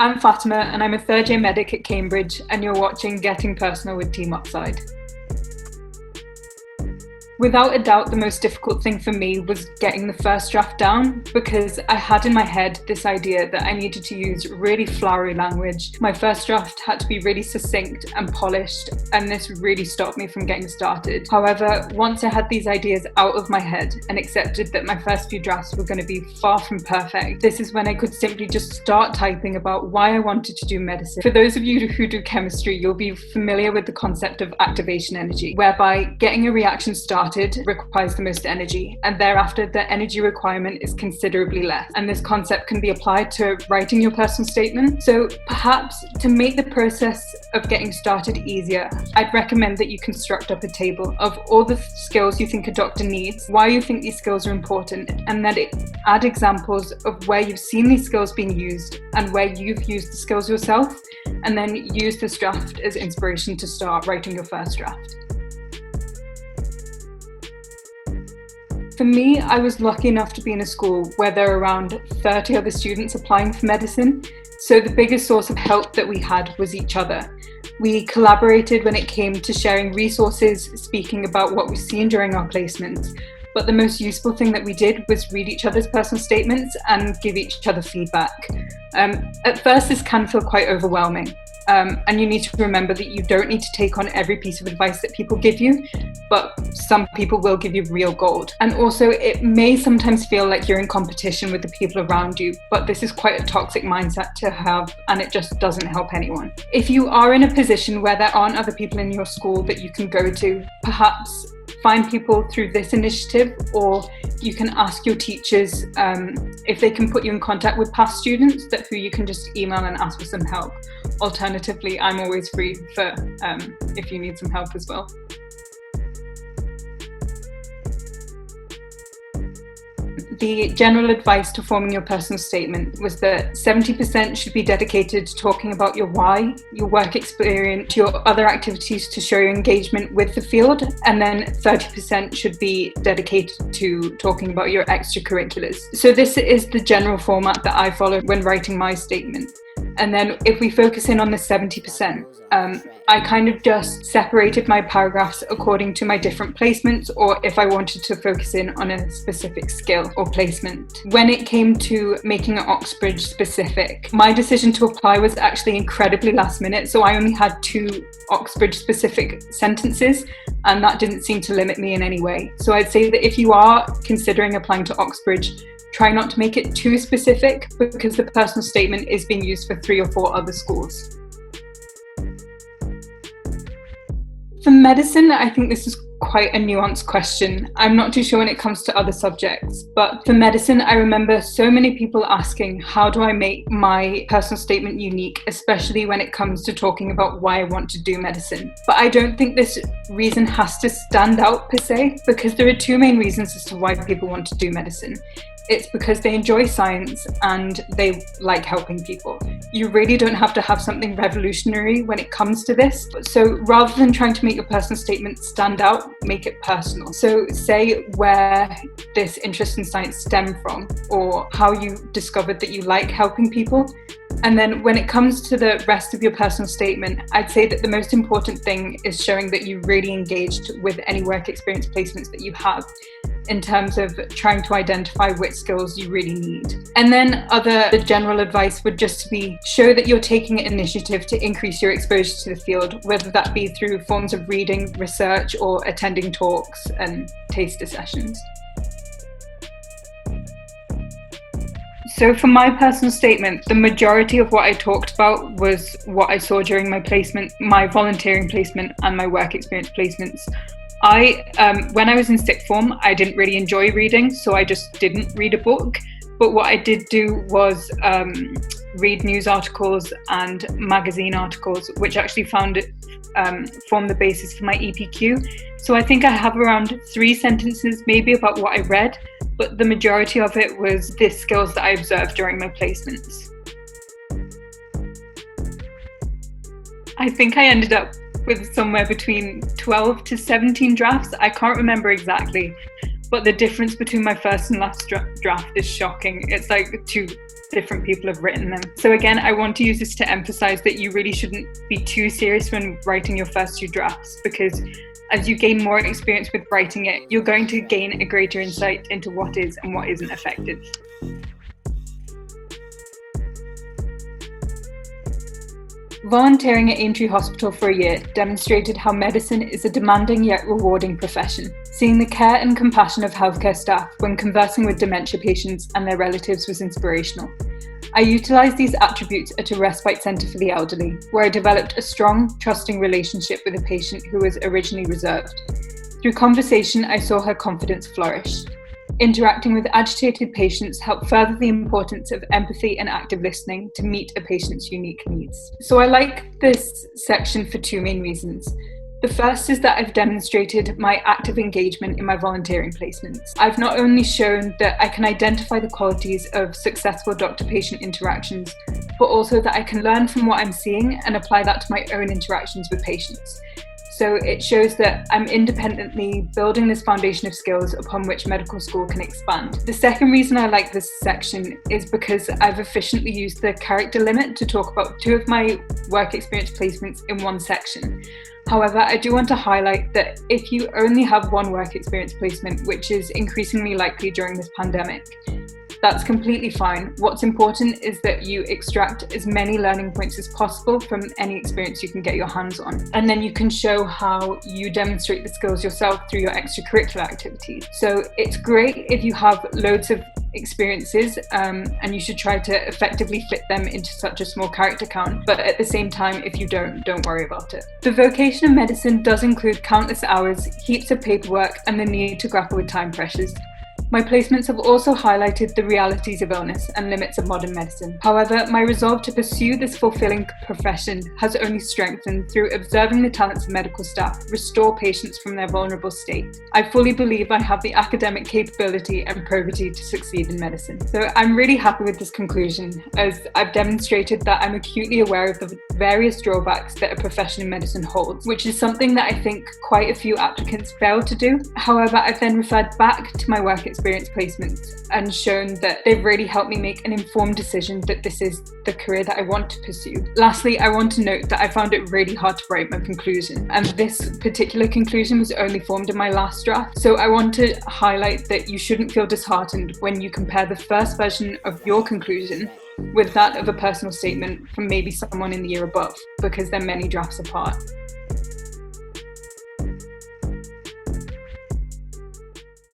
I'm Fatima and I'm a third year medic at Cambridge, and you're watching Getting Personal with Team Oxide. Without a doubt, the most difficult thing for me was getting the first draft down, because I had in my head this idea that I needed to use really flowery language. My first draft had to be really succinct and polished, and this really stopped me from getting started. However, once I had these ideas out of my head and accepted that my first few drafts were going to be far from perfect, this is when I could simply just start typing about why I wanted to do medicine. For those of you who do chemistry, you'll be familiar with the concept of activation energy, whereby getting a reaction started requires the most energy, and thereafter the energy requirement is considerably less. And this concept can be applied to writing your personal statement. So perhaps to make the process of getting started easier, I'd recommend that you construct up a table of all the skills you think a doctor needs, why you think these skills are important, and then add examples of where you've seen these skills being used and where you've used the skills yourself, and then use this draft as inspiration to start writing your first draft. For me, I was lucky enough to be in a school where there are around 30 other students applying for medicine, so the biggest source of help that we had was each other. We collaborated when it came to sharing resources, speaking about what we've seen during our placements, but the most useful thing that we did was read each other's personal statements and give each other feedback. At first, this can feel quite overwhelming. And you need to remember that you don't need to take on every piece of advice that people give you, but some people will give you real gold. And also, it may sometimes feel like you're in competition with the people around you, but this is quite a toxic mindset to have, and it just doesn't help anyone. If you are in a position where there aren't other people in your school that you can go to, perhaps find people through this initiative, or you can ask your teachers if they can put you in contact with past students who you can just email and ask for some help. Alternatively, I'm always free for if you need some help as well. The general advice to forming your personal statement was that 70% should be dedicated to talking about your why, your work experience, your other activities to show your engagement with the field, and then 30% should be dedicated to talking about your extracurriculars. So this is the general format that I followed when writing my statement. And then if we focus in on the 70%, I kind of just separated my paragraphs according to my different placements, or if I wanted to focus in on a specific skill or placement. When it came to making it Oxbridge specific, my decision to apply was actually incredibly last minute, so I only had 2 Oxbridge specific sentences, and that didn't seem to limit me in any way. So I'd say that if you are considering applying to Oxbridge, try not to make it too specific, because the personal statement is being used for 3 or 4 other schools. For medicine, I think this is quite a nuanced question. I'm not too sure when it comes to other subjects, but for medicine, I remember so many people asking, how do I make my personal statement unique, especially when it comes to talking about why I want to do medicine? But I don't think this reason has to stand out per se, because there are 2 main reasons as to why people want to do medicine. It's because they enjoy science and they like helping people. You really don't have to have something revolutionary when it comes to this. So rather than trying to make your personal statement stand out, make it personal. So say where this interest in science stemmed from, or how you discovered that you like helping people. And then when it comes to the rest of your personal statement, I'd say that the most important thing is showing that you really engaged with any work experience placements that you have, in terms of trying to identify which skills you really need. And then the general advice would just be show that you're taking initiative to increase your exposure to the field, whether that be through forms of reading, research, or attending talks and taster sessions. So for my personal statement, the majority of what I talked about was what I saw during my placement, my volunteering placement and my work experience placements. When I was in sixth form, I didn't really enjoy reading, so I just didn't read a book. But what I did do was read news articles and magazine articles, which actually formed the basis for my EPQ. So I think I have around 3 sentences maybe about what I read, but the majority of it was the skills that I observed during my placements. I think I ended up with somewhere between 12 to 17 drafts. I can't remember exactly, but the difference between my first and last draft is shocking. It's like 2 different people have written them. So again, I want to use this to emphasize that you really shouldn't be too serious when writing your first 2 drafts, because as you gain more experience with writing it, you're going to gain a greater insight into what is and what isn't effective. Volunteering at Aintree Hospital for a year demonstrated how medicine is a demanding yet rewarding profession. Seeing the care and compassion of healthcare staff when conversing with dementia patients and their relatives was inspirational. I utilised these attributes at a respite centre for the elderly, where I developed a strong, trusting relationship with a patient who was originally reserved. Through conversation, I saw her confidence flourish. Interacting with agitated patients helped further the importance of empathy and active listening to meet a patient's unique needs. So I like this section for 2 main reasons. The first is that I've demonstrated my active engagement in my volunteering placements. I've not only shown that I can identify the qualities of successful doctor-patient interactions, but also that I can learn from what I'm seeing and apply that to my own interactions with patients. So it shows that I'm independently building this foundation of skills upon which medical school can expand. The second reason I like this section is because I've efficiently used the character limit to talk about 2 of my work experience placements in 1 section. However, I do want to highlight that if you only have 1 work experience placement, which is increasingly likely during this pandemic, that's completely fine. What's important is that you extract as many learning points as possible from any experience you can get your hands on. And then you can show how you demonstrate the skills yourself through your extracurricular activities. So it's great if you have loads of experiences and you should try to effectively fit them into such a small character count. But at the same time, if you don't worry about it. The vocation of medicine does include countless hours, heaps of paperwork, and the need to grapple with time pressures. My placements have also highlighted the realities of illness and limits of modern medicine. However, my resolve to pursue this fulfilling profession has only strengthened through observing the talents of medical staff restore patients from their vulnerable state. I fully believe I have the academic capability and probity to succeed in medicine. So I'm really happy with this conclusion, as I've demonstrated that I'm acutely aware of the various drawbacks that a profession in medicine holds, which is something that I think quite a few applicants fail to do. However, I've then referred back to my work experience placements and shown that they've really helped me make an informed decision that this is the career that I want to pursue. Lastly, I want to note that I found it really hard to write my conclusion, and this particular conclusion was only formed in my last draft. So I want to highlight that you shouldn't feel disheartened when you compare the first version of your conclusion with that of a personal statement from maybe someone in the year above, because they're many drafts apart.